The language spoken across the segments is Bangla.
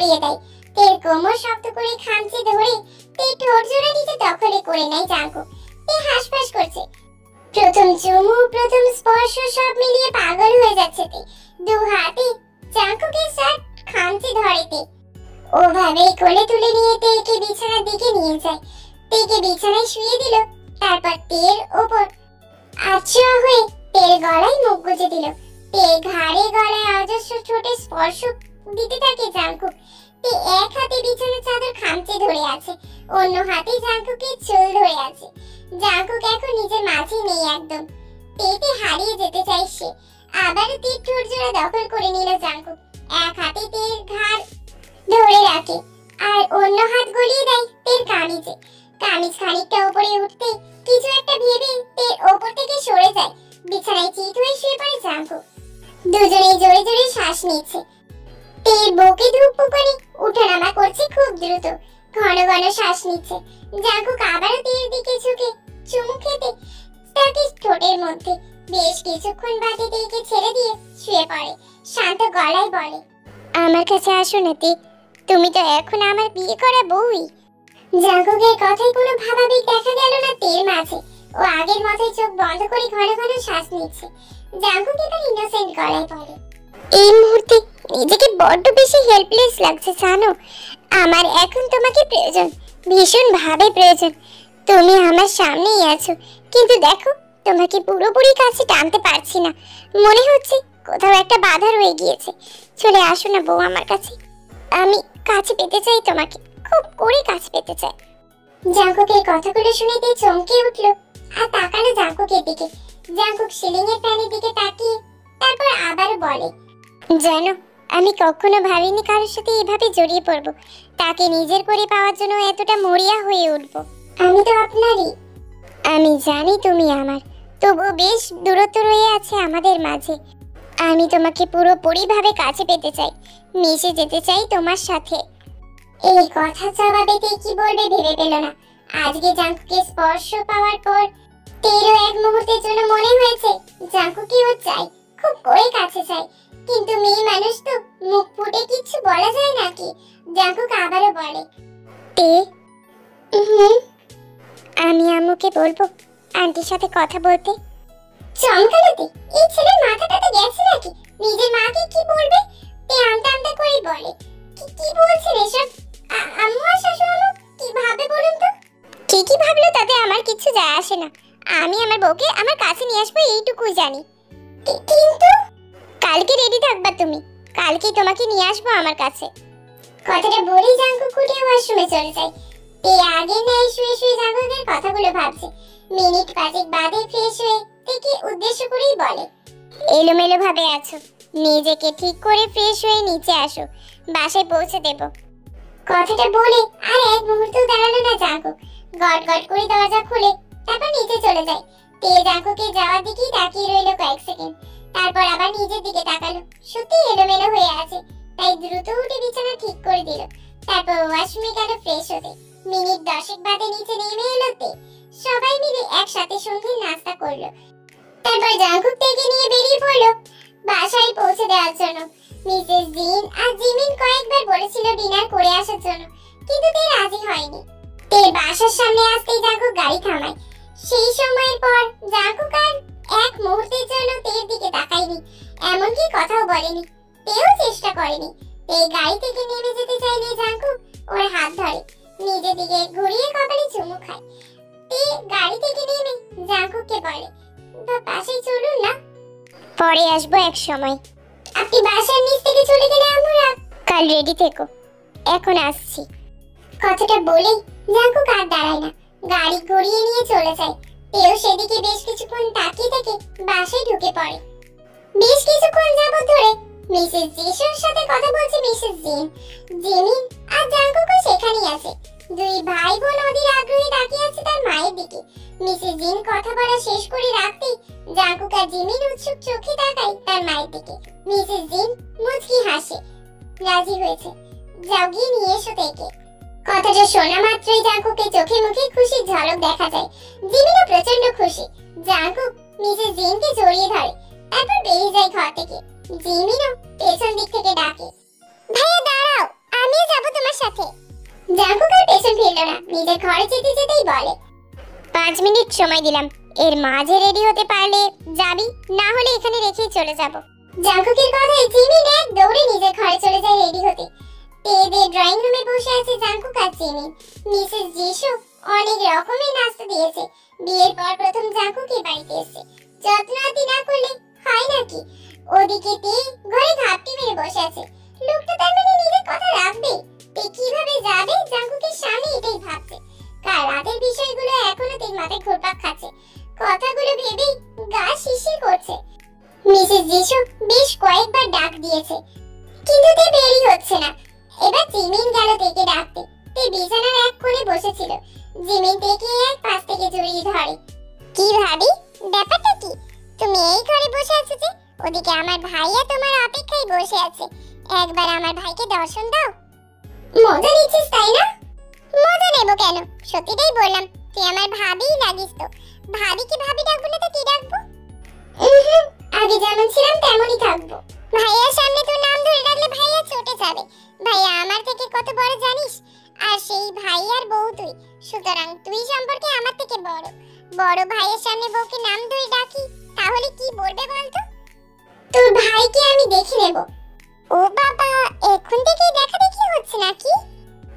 সরিয়ে দেয়। তের কোমর শক্ত করে খামচে ধরে তের ঠোঁট জোড়া নিচে দখলে করে নেয় জাঙ্কুক। তে হাসফাস করছে। প্রথম চুমু, প্রথম স্পর্শ সব মিলিয়ে পাগল হয়ে যাচ্ছে তে। দু হাতে জাঙ্কুকের শার্ট খামচে ধরে তে। ওভাবেই কোলে তুলে নিয়ে তেকে বিছানার দিকে নিয়ে যায়। তেকে বিছানায় শুয়ে দিল। তারপর তের ওপর আচ্ছা হয়ে তের গলায় মুখ গুজে দিল। তে ঘাড়ে গলায় অজস্র ঠোঁটে স্পর্শ দিতে থাকে জাঙ্কুক। তে এক হাতে বিছানার চাদর খামচে ধরে আছে, অন্য হাতে জাঙ্কুকের চুল ধরে আছে। জাঙ্কুক এখন নিজের মাঝে নেই একদম। তেতে হারিয়ে যেতে চাই সে। আবারও তের ঠোঁট জোড়া দখল করে নিল জাঙ্কুক। এক হাতে তের ঘাড় ধরে রাখে আর অন্য হাত গলিয়ে দেয় তের কামিজে। কামিজ খানিকটা উপরে উঠতে কিছু একটা ভেবে তের ওপর থেকে সরে যায়। বিছানায় চিত হয়ে শুয়ে পড়ে জাঙ্কুক। দুজনেই জোরে জোরে শ্বাস নিচ্ছে। তের বুকে ধূপপুকানি উঠানামা করছে খুব দ্রুত। ঘন ঘন শ্বাস নিচ্ছে। জাঙ্কুক আবারও তের দিকে ঝুঁকে চুমু খেতে তাকে ঠোঁটের মধ্যে। বেশ কিছুক্ষণ বাদে তেকে ছেড়ে দিয়ে শুয়ে পড়ে। শান্ত গলায় বলে, আমার কাছে আসো না তে, তুমি তো এখন আমার বিয়ে করা বউই। জাঙ্কুকের কথায় কোনো ভাবাবেগ দেখা গেল না তের মাঝে। ও আগের মতোই চোখ বন্ধ করে ঘন ঘন শ্বাস নিচ্ছে। জাঙ্কুক এবার ইনোসেন্ট গলায় বলে, এই মুহূর্তে নিজেকে বড্ড বেশি হেল্পলেস লাগছে জানো। আমার এখন তোমাকে প্রয়োজন, ভীষণ ভাবে প্রয়োজন। তুমি আমার সামনেই আছো, কিন্তু দেখো তোমাকে পুরোপুরি কাছে টানতে পারছি না। মনে হচ্ছে কোথাও একটা বাধা রয়ে গিয়েছে। চলে আসো না বউ আমার কাছে, আমি কাছে পেতে চাই তোমাকে, খুব করে কাছে পেতে চাই। জাঙ্কুকের কথাগুলো শুনে তে চমকে উঠল আর তাকালো জাঙ্কুকের দিকে। জাঙ্কুক সিলিং এর ফ্যানের দিকে তাকিয়ে তারপর আবার বলে, জানো আমি কখনো ভাবিনি কারোর সাথে এভাবে জড়িয়ে পড়ব, তাকে নিজের করে পাওয়ার জন্য এতটা মরিয়া হয়ে উঠব। আমি তো আপনারই। আমি জানি তুমি আমার, তবু বেশ দূরত্ব রয়ে আছে আমাদের মাঝে। আমি তোমাকে পুরোপুরিভাবে কাছে পেতে চাই, মিশে যেতে চাই তোমার সাথে। এই কথা জবাবে তে কি বলবে ভেবে পেল না। আজকে জাঙ্কুকের স্পর্শ পাওয়ার পর তেরও এক মুহূর্তের জন্য মনে হয়েছে জাঙ্কুকে ও চাই, খুব করে কাছে চাই। কিন্তু মেয়ে মানুষ তো, মুখ ফুটে কিছু বলা যায় নাকি। জাঙ্কুক আবারও বলে, তে আমি আম্মুকে বলবো আন্টির সাথে কথা বলতে। চমকালোতে এই ছেলের মাথাটাতে গেছে নাকি? নিজের মাকে কি বলবে? তে আমতা আমতা করে বলে, কি বলছেন এসব? আম্মু আর শাশুড়ি কি ভাবে বলুন তো? কি ভাবলো তাতে আমার কিছু যায় আসে না। আমি আমার বউকে আমার কাছে নিয়ে আসবো এইটুকুই জানি। কিন্তু কালকে রেডি থাকবা তুমি, কালকে তোমাকে নিয়ে আসবো আমার কাছে। কথাটা বলেই জাঙ্কুক উঠে ওয়াশরুমে চলে যায়। তে আগে নেয় শুয়ে শুয়ে জাঙ্কুকের কথাগুলো ভাবছে। মিনিট 5 বাদে ফ্রেশ হয়ে তেকে উদ্দেশ্য করেই বলে, এলোমেলো ভাবে আছো, নিজেকে ঠিক করে ফ্রেশ হয়ে নিচে আসো, বাসায় পৌঁছে দেব। কথাটা বলে আর এক মুহূর্ত দাঁড়ালো না জাঙ্কুক। গট গট করে দরজা খুলে তারপর নিচে চলে যায়। তে জাঙ্কুকে যাওয়ার দিকেই তাকিয়ে রইল কয়েক সেকেন্ড, তারপর আবার নিজের দিকে তাকালো। সত্যি এলোমেলো হয়ে আছে, তাই দ্রুত উঠে বিছানা ঠিক করে দিল। তারপর ওয়াশরুমে গেল ফ্রেশ হতে। মিনিট 10 বাদে নিচে নেমে এলো তে। সবাই মিলে একসাথে সন্ধ্যের নাস্তা করলো। তারপর জাঙ্কুক তেকে নিয়ে বেরিয়ে পড়লো বাসায় পৌঁছে দেওয়ার জন্য। মিসেস জিন আর জিমিন কয়েকবার বলেছিল ডিনার করে আসার জন্য, কিন্তু তে রাজি হয়নি। তের বাসার সামনে আসতেই জাঙ্কুক গাড়ি থামায়। সেই সময়ের পর জাঙ্কুক আর এক মুহূর্তের জন্য তের দিকে তাকায়নি, এমনকি কথাও বলেনি। তেও চেষ্টা করেনি। তে গাড়ি থেকে নেমে যেতে চাইলে জাঙ্কুক ওর হাত ধরে, নিজের দিকে ঘুরিয়ে কপালে চুমু খায়। তে গাড়ি থেকে নেমে জাঙ্কুককে বলে, বাসায় চলুন না, পরে আসবো এক সময়। আপনি বাসার নিচ থেকে চলে গেলে আমরা কাল রেডি থেকো, এখন আসছি। কথাটা বলেই জাঙ্কুক আর দাঁড়ায় না, গাড়ি ঘুরিয়ে নিয়ে চলে যায়। তেও সেদিকে বেশ কিছুক্ষণ তাকিয়ে থেকে বাসায় ঢুকে পড়ে। বেশ কিছুক্ষণ যাবত ধরে মিসেস জিসুর সাথে কথা বলছে মিসেস জিন। জিমিন আর জাঙ্কুকও সেখানেই আছে। দুই ভাই বোন অধীর আগ্রহে তাকিয়ে আছে তার মায়ের দিকে। মিসেস জিন কথা বলা শেষ করে রাখতেই জাঙ্কুক আর জিমিন উৎসুক চোখে তাকায় তার মায়ের দিকে। মিসেস জিন মুচকি হাসে, রাজি হয়েছে, যাও গিয়ে নিয়ে এসো তেকে। কথাটা শোনা মাত্রই জাঙ্কুকের চোখে মুখে খুশির ঝলক দেখা যায়। জিমিনও প্রচন্ড খুশি। জাঙ্কুক মিসেস জিনকে জড়িয়ে ধরে, তারপর বেরিয়ে যায় ঘর থেকে। জিমিনও পেছন দিক থেকে ডাকে, ভাইয়া দাঁড়াও, আমি সাথে। জাঙ্কুক আর পেছন ফিরল না, নিজের ঘরে যেতে যেতেই বলে 5 মিনিট সময় দিলাম, এর মাঝে রেডি হতে পারলে যাবি, না হলে এখানে রেখেই চলে যাব। জাঙ্কুকের কথায় জিমিন এক দৌড়ে নিজের ঘরে চলে যায় রেডি হতে। তেদের ড্রয়িং রুমে বসে আছে জাঙ্কুক আর জিমিন। মিসেস জিসু অনেক রকমের নাস্তা দিয়েছে। বিয়ের পর প্রথম জাঙ্কুক এই বাড়িতে এসেছে, যত্ন আতি না করলে হয় নাকি। ওদিকে তে ঘরে ঘাপটি মেরে বসে আছে। লোকটা তার মানে নিজের কথা রাখবে, তে কিভাবে যাবে জাঙ্কুকের সামনে এটাই ভাবছে। কাল রাতের বিষয়গুলো এখনো তের মাথায় ঘুরপাক খাচ্ছে, কথাগুলো ভেবেই গা শিরশির করছে। মিসেস জিসু বেশ কয়েকবার ডাক দিয়েছে, কিন্তু তে বেরই হচ্ছে না। এবার জিমিন গেল তেকে ডাকতে। তে বিছানার এক কোণে বসেছিল। জিমিন তেকে এক পাশ থেকে জড়িয়ে ধরে। কি ভাবি, ব্যাপারটা কি? তুমি এই ঘরে বসে আছো যে? ওদিকে আমার ভাইয়া তোমার অপেক্ষায় বসে আছে, একবার আমার ভাইকে দর্শন দাও। মজা নিচ্ছিস তাই না? মজা নেব কেন, সত্যিটাই বললাম। তুই আমার ভাবিই লাগিস তো। ভাবিকে ভাবি ডাকবো না তো কি ডাকবো? আগে যেমন ছিলাম তেমনই থাকবো। ভাইয়ার সামনে তোর নাম ধরে ডাকলে ভাইয়া চটে যাবে। ভাইয়া আমার থেকে কত বড় জানিস? আর সেই ভাইয়ার বউ তুই, সুতরাং তুই সম্পর্কে আমার থেকে বড়। বড় ভাইয়ের সামনে বউকে নাম ধরে ডাকি তাহলে কি বলবে বলতো? তোর ভাইকে আমি দেখে নেব। ও বাবা, এখন থেকেই দেখা দেখি হচ্ছে নাকি?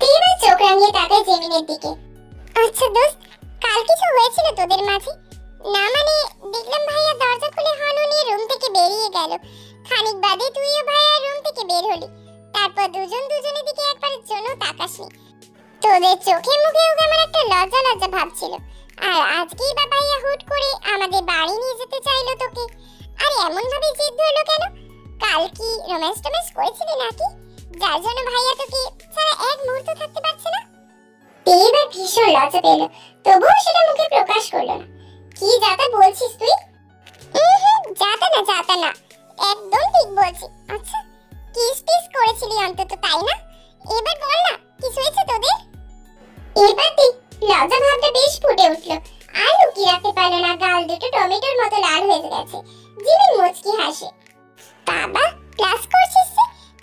তুই চোখ রাঙিয়ে তাকায় জেমিনের দিকে। আচ্ছা দোস্ত, কাল কিছু হয়েছিল তোদের মাঝে? না মানে দেখলাম ভাইয়া দরজা খুলে হনু নিয়ে রুম থেকে বেরিয়ে গেল। খানিক বাদে তুইও ভাইয়া রুম থেকে বের হলি, তারপর দুজন দুজনের দিকে একবারের জন্য তাকাসনি। তোদের চোখে মুখে কেমন একটা লজ্জা লজ্জা ভাব ছিল। আর আজকেই বা ভাইয়া হুট করে আমাদের বাড়ি নিয়ে যেতে চাইলো তোকে। আর এমন ভাবে জিদ ধরলো কেন? কাল কি রোম্যান্স টোম্যান্স করেছিলি নাকি, যার জন্য ভাইয়া তোকে সারা এক মুহূর্ত থাকতে পারছে না? এবার ভীষণ লজ্জা পেল, তবুও সেটা মুখে প্রকাশ করলো না। কি যাতা বলছিস তুই? যাতা না, একদম ঠিক বলছি। আচ্ছা, কিস টিস করেছিলি অন্তত, তাই না? এবার বল না, কিছু হয়েছে তোদের? এবার দেখ, লজ্জা ভাবটা বেশ ফুটে উঠলো। আর লুকিয়ে রাখতে পারলো না, গাল দুটো টমেটোর মতো লাল হয়ে গেছে। জিমিন মুচকি হাসে। বাবা, ক্লাস করছিস?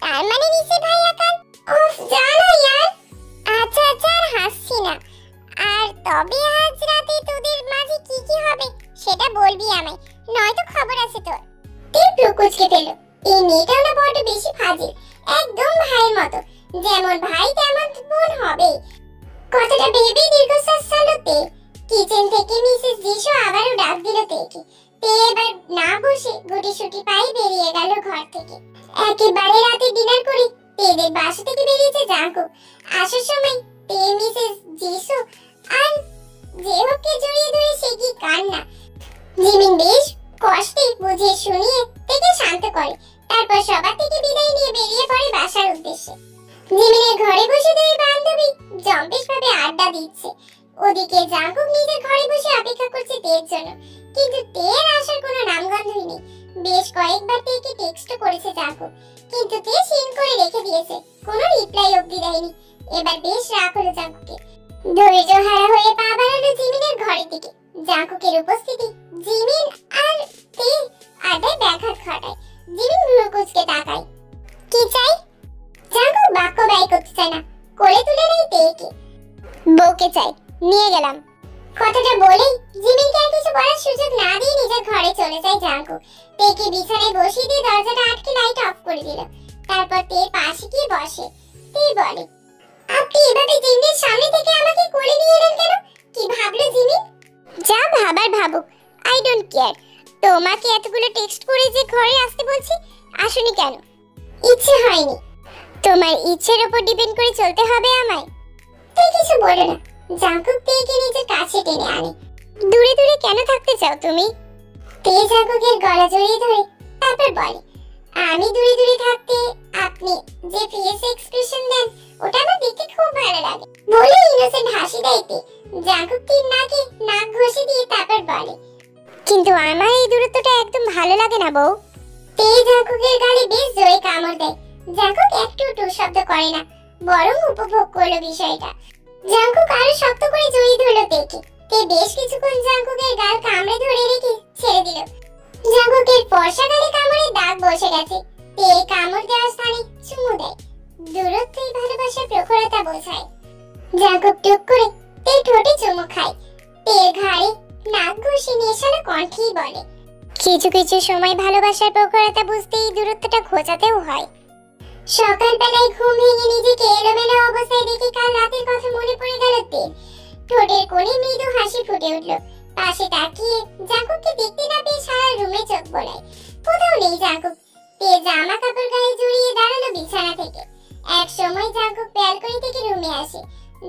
তার মানে নিচে ভাইয়া কাল। ওফ, জানা ইয়ার। আচ্ছা আর হাসছি না। আর তবে আজ রাতে তোদের মাঝে কি কি হবে সেটা বলবি আমায়, নয়তো খবর আছে তোর। তুই প্রকুচকে পেল। এই মেয়েটাও না বড় বেশি ফাজিল, একদম ভাইয়ের মতো। যেমন ভাই তেমন বোন হবে। কথাটা ভেবে দীর্ঘশ্বাস ছাড়লো তে। কিচেন থেকে মিসেস জিসু আবারও ডাক দিল তেকে। তে এবার না বসে গুটি সুটি পায়ে বেরিয়ে গেল ঘর থেকে। একেবারে রাতে ডিনার করে তেদের বাসা থেকে বেরিয়েছে জাঙ্কুক। আসার সময় তে মিসেস জিসু আর জেহকে জড়িয়ে ধরে সে কি কান্না। জিমিন বেশ কষ্টে বুঝিয়ে শুনিয়ে তেকে শান্ত করে, তারপর সবার থেকে বিদায় নিয়ে বেরিয়ে পড়ে বাসার উদ্দেশ্যে। জিমিনের ঘরে বসে দুই বান্ধবী জম্পেশ ভাবে আড্ডা দিচ্ছে। ওদিকে জাঙ্কুক নিজের ঘরে বসে অপেক্ষা করছে তের জন্য, কিন্তু তের আসার কোনো নামগন্ধই নেই। বেশ কয়েকবার তেকে টেক্সট করেছে জাঙ্কুক, কিন্তু তে সিন করে রেখে দিয়েছে, কোনো রিপ্লাই অবধি দেয়নি। এবার বেশ রাগ হলো জাঙ্কুকে। ধৈর্য হারা হয়ে পা বাড়ালো জিমিনের ঘরের দিকে। জাঙ্কুকের উপস্থিতি জিমিন আর তে আড্ডায় ব্যাঘাত ঘটায়। জিমিন ভ্রু কুঁচকে তাকায়। কি চাই? জাঙ্কুক বাক্য ব্যয় করতে চায় না, কোলে তুলে নেয় তেকে। বউকে চাই, নিয়ে গেলাম। কথাটা বলেই জিমিনকে আর কিছু বলার সুযোগ না দিয়ে নিজের ঘরে চলে যায় জাঙ্কুক। তেকে বিছানায় বসিয়ে দিয়ে দরজাটা আটকে লাইট অফ করে দিল। তারপর তে পাশে গিয়ে বসে। তে বলে, আপনি এভাবে জিমিনের সামনে থেকে আমাকে কোলে নিয়ে এলেন কেন? কি ভাবলো জিমিন? যা ভাবার ভাবুক, আই ডোন্ট কেয়ার। তোমাকে এতগুলো টেক্সট করে যে ঘরে আসতে বলছি, আসুনি কেন? ইচ্ছে হয়নি। তোমার ইচ্ছের উপর ডিপেন্ড করে চলতে হবে আমায়? তুই কিছু বলো না। জাঙ্কুক তেকে নিজের কাছে টেনে আনে। দূরে দূরে কেন থাকতে চাও তুমি? তে জাঙ্কুকের গলা জড়িয়ে ধরে তারপর বলে, আমি দূরে দূরে থাকতে আপনি যে ফেস এক্সপ্রেশন দেন ওটা আমার দেখতে খুব ভালো লাগে বলে ইনোসেন্ট হাসি দেয় তে। জাঙ্কুক তিন নাকে নাক ঘষে দিয়ে তারপর বলে, কিন্তু আমার এই দূরত্বটা একদম ভালো লাগে না বউ। তে জাঙ্কুকের গালে বেশ জোরে কামড় দেয়। জাঙ্কুক একটু টু শব্দ করে না, বরং উপভোগ করলো বিষয়টা। জাঙ্কুক আরো শক্ত করে জড়িয়ে ধরলো তেকে। তে বেশ কিছুক্ষণ জাঙ্কুকের গাল কামড়ে ধরে রেখে ছেড়ে দিল। জাঙ্কুকের ফর্সা গালে কামড়ের দাগ বসে গেছে। তে কামড় দেওয়ার স্থানে চুমু দেয়। দূরত্বই ভালোবাসার প্রখরতা বোঝায়। জাঙ্কুক টুক করে তের ঠোঁটে চুমু খায়, তের ঘাড়ে নাক ঘষে নেশালা কণ্ঠেই বলে, কিছু কিছু সময় ভালোবাসার প্রখরতা বুঝতেই দূরত্বটা খোঁজাতেও হয়। সকালবেলায় ঘুম ভেঙে নিজেকে এলোমেলো অবস্থায় দেখে কাল রাতের কথা মনে পড়ে গেল তের। ঠোঁটের কোণে মৃদু হাসি ফুটে উঠল। পাশে তাকিয়ে জাঙ্কুককে দেখতে না পেয়ে সারা রুমে চোখ বোলায়, কোথাও নেই জাঙ্কুক। তে জামা কাপড় গায়ে জড়িয়ে দাঁড়ালো বিছানা থেকে। এক সময় জাঙ্কুক ব্যালকনি থেকে রুমে আসে।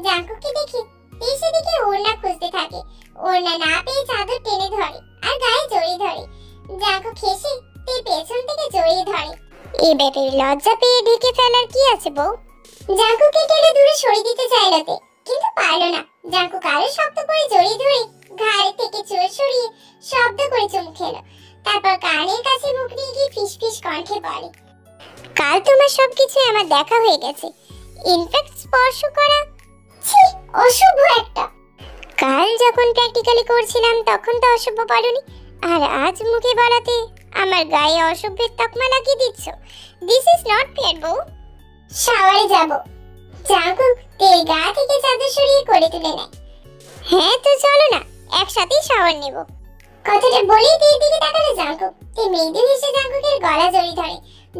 জাঙ্কুককে দেখে তে সেদিকে ওড়না খুঁজতে থাকে। ওড়না না পেয়ে চাদর টেনে ধরে আর গায়ে জড়িয়ে ধরে। জাঙ্কুক হেসে তে পেছন থেকে জড়িয়ে ধরে। এই ব্যাপারে লজ্জা পেয়ে ঢেকে ফেলার কি আছে বউ? জাঙ্কুককে টেনে দূরে সরিয়ে দিতে চাইল তে, কিন্তু পারলো না। জাঙ্কুক আরো শক্ত করে জড়িয়ে ধরে ঘাড় থেকে চুল সরিয়ে শব্দ করে চুমু খেলো। তারপর কানের কাছে মুখ নিয়ে গিয়ে ফিসফিস কণ্ঠে বলে, কাল তোমার সবকিছু আমার দেখা হয়ে গেছে, ইনফ্যাক্ট স্পর্শ করা। ছি, অশুভ একটা। কাল যখন প্র্যাকটিক্যালি করছিলাম তখন তো অশুভ বলনি, আর আজ মুখে বলাতে আমার গায়ে অশুভের তকমা লাগিয়ে দিচ্ছ। দিস ইজ নট ফেয়ার বউ। শাওয়ারে যাব। জাঙ্কুক তের গা থেকে চাদর সরিয়ে কোলে তুলে নেয়। হ্যাঁ তো চলো না, একসাথেই শাওয়ার নেব। কথাটা বলেই তের দিকে তাকালো জাঙ্কুক। তে মৃদু হেসে জাঙ্কুকের গলা জড়িয়ে ধরে।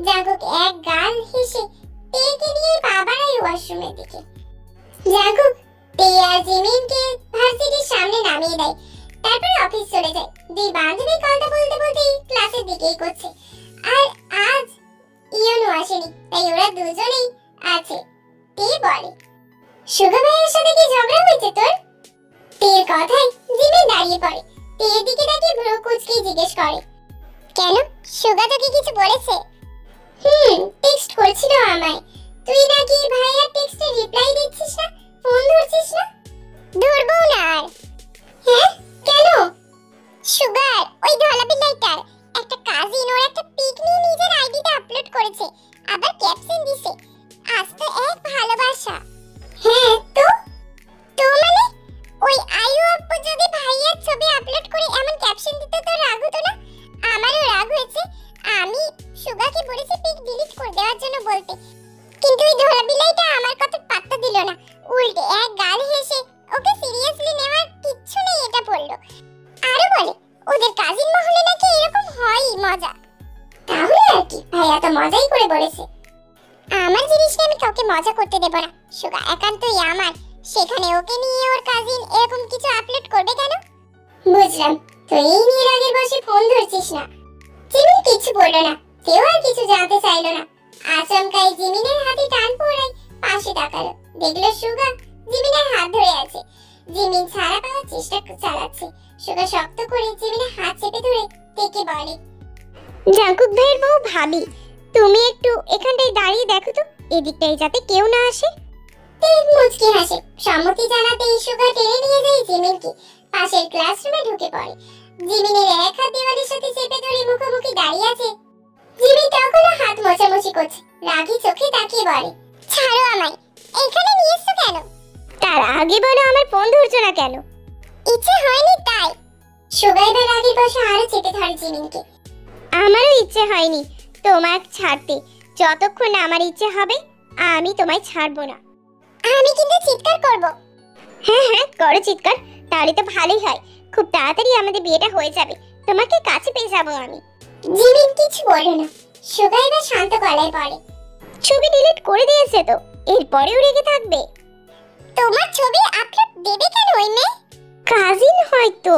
জাঙ্কুক এক গাল হেসে তেকে নিয়ে পা বাড়ায় ওয়াশরুমের দিকে। জাঙ্কুক তে আর জিমিনকে ভার্সিটির সামনে নামিয়ে দেয়, তারপর অফিস চলে যায়। দুই বান্ধবী কথা বলতে বলতে ক্লাসের দিকে এগোচ্ছে। আর আজ ইয়নও আসেনি, তাই ওরা দুজনেই আছে। তে বলে, সুগা ভাইয়ের সাথে কি ঝগড়া হয়েছে তোর? তের কথায় জিমিন দাঁড়িয়ে পড়ে। তের দিকে তাকিয়ে ভ্রু কুঁচকে জিজ্ঞেস করে, কেন, সুগা তোকে কিছু বলেছে? টেক্সট করছিল আমায়। তুই নাকি ভাইয়ার টেক্সটে রিপ্লাই দিচ্ছিস না, ফোন ধরছিস না। ধরবো না আর। হ্যাঁ, কেন? সুগার ওই ধলা বিল্লাইটার একটা কাজিন ওর একটা পিক নিয়ে নিজের আইডিতে আপলোড করেছে, আবার ক্যাপশন দিছে, আজ তো এক ভালোবাসা। হ্যাঁ তো মানে ওই আয়ু আপু যদি ভাইয়ার ছবি আপলোড করে এমন ক্যাপশন দিত তো রাগ হতো না? আমারও রাগ হয়েছে। আমি সুগাকে বলেছি পিক ডিলিট করে দেওয়ার জন্য বলতে, কিন্তু ওই ধলা বিল্লাইটা আমার কথা পাত্তা দিল না, উল্টে এক গাল হেসে ওকে সিরিয়াসলি নেওয়ার কিচ্ছু নেই এটা বললো। আরো বলে ওদের কাজিন মহলে নাকি এরকম হয়ই মজা। তাহলে আর কি, ভাইয়া তো মজাই করে বলেছে। আমার জিনিসকে আমি কাউকে মজা করতে দেব না, সুগা একান্তই আমার, সেখানে ওকে নিয়ে ওর কাজিন এরকম কিছু আপলোড করবে কেন? বুঝলাম, তুই এই নিয়ে রাগের বসে ফোন ধরছিস না। জিমিন কিছু বললো না, কেউ আর কিছু জানতে চাইলো না। আচমকাই জিমিনের হাতে টান পড়ায় পাশে তাকালো, দেখলো সুগা জিমিনের হাত ধরে আছে। জিমিন ছাড়া পাওয়ার চেষ্টা চালাচ্ছে। সুগা শক্ত করে জিমিনের হাত চেপে ধরে তেকে বলে, জাঙ্কুক ভাইয়ের বউ ভাবি, তুমি একটু এখানটায় দাঁড়িয়ে দেখো তো, এদিকটায় যাতে কেউ না আসে। তেক মুচকি হাসে, সম্মতি জানাতেই সুগা টেনে নিয়ে যায় জিমিনকে। পাশের ক্লাসরুমে ঢুকে পড়ে। জিমিনের এক হাত দেওয়ালের সাথে চেপে ধরে মুখোমুখি দাঁড়িয়ে আছে। জিমিন তখনও হাত মোছামুছি করছে, রাগী চোখে তাকিয়ে বলে, ছাড়ো আমায়, এখানে নিয়ে এসছো কেন? তার আগে বলো আমার ফোন ধরছো না কেন? ইচ্ছে হয়নি তাই। সুগা এবার রাগের বশে আরো চেপে ধরে জিমিনকে। আমারও ইচ্ছে হয়নি তোমায় ছাড়তে, যতক্ষণ না আমার ইচ্ছে হবে আমি তোমায় ছাড়বো না। আমি কিন্তু চিৎকার করব। হ্যাঁ হ্যাঁ করো চিৎকার, তাহলে তো ভালোই হয়, খুব তাড়াতাড়ি আমাদের বিয়েটা হয়ে যাবে, তোমাকে কাছে পেয়ে যাবো আমি। জিমিন কিছু বলে না। সুগা এবার শান্ত গলায় বলে, ছবি ডিলিট করে দিয়েছে তো, এরপরেও রেগে থাকবে? তোমার ছবি আপলোড দেবে কেন ওই মেয়ে? কাজিন হয়তো।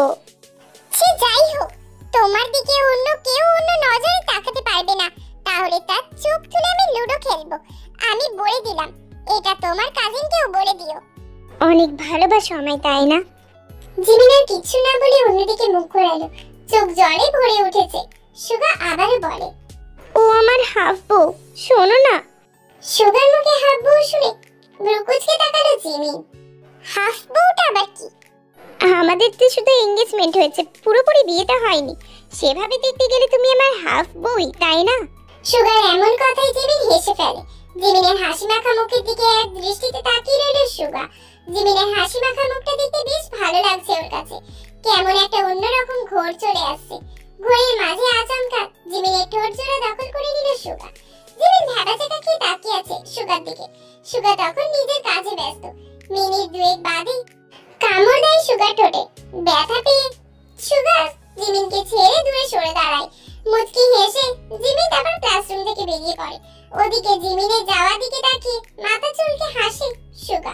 সে যাই হোক, তোমার দিকে অন্য কেউ অন্য নজরে তাকাতে পারবে না, তাহলে তার চোখ তুলে আমি লুডো খেলবো। আমি বলে দিলাম, এটা তোমার কাজিনকেও বলে দিও। অনেক ভালোবাসো আমায় তাই না? জিমিনার কিছু না বলে অন্যদিকে মুখ ঘোরালো, চোখ জলে ভরে উঠেছে। সুগা আবারও বলে, ও আমার হাফ বউ, শোনো না। সুগার মুখে হাফ বউ শুনে ভ্রুকুচকে তাকালো জিমিন। হাফ বউটা আবার কি? আমাদের তো শুধু এনগেজমেন্ট হয়েছে, পুরোপুরি বিয়েটা হয়নি, সেভাবে দেখতে গেলে তুমি আমার হাফ বউই তাই না? সুগার এমন কথাই জিমিন হেসে ফেলে। জিমিনের হাসি মাখা মুখের দিকে এক দৃষ্টিতে তাকিয়ে রইল সুগা। জিমিনের হাসি মাখা মুখটা দেখতে বেশ ভালো লাগছে ওর কাছে, কেমন একটা অন্যরকম ঘোর চলে আসছে। ঘোরের মাঝে আচমকা জিমিনের ঠোঁট জোড়া দখল করে নিল সুগা। জিমিন ভেবাচাকা খেয়ে তাকিয়ে আছে। সুগা সুগার দিকে। সুগা তখন নিজের কাজে ব্যস্ত। মিনিট দুয়েক বাদে কামড় দেয় সুগার ঠোঁটে। ব্যথা পেয়ে সুগা জিমিনকে ছেড়ে দূরে সরে দাঁড়ায়। মুচকি হেসে জিমিন আবার ক্লাসরুম থেকে বেরিয়ে পড়ে। ওদিকে জিমিনের যাওয়ার দিকে তাকিয়ে মাথা চুলকে হাসে সুগা।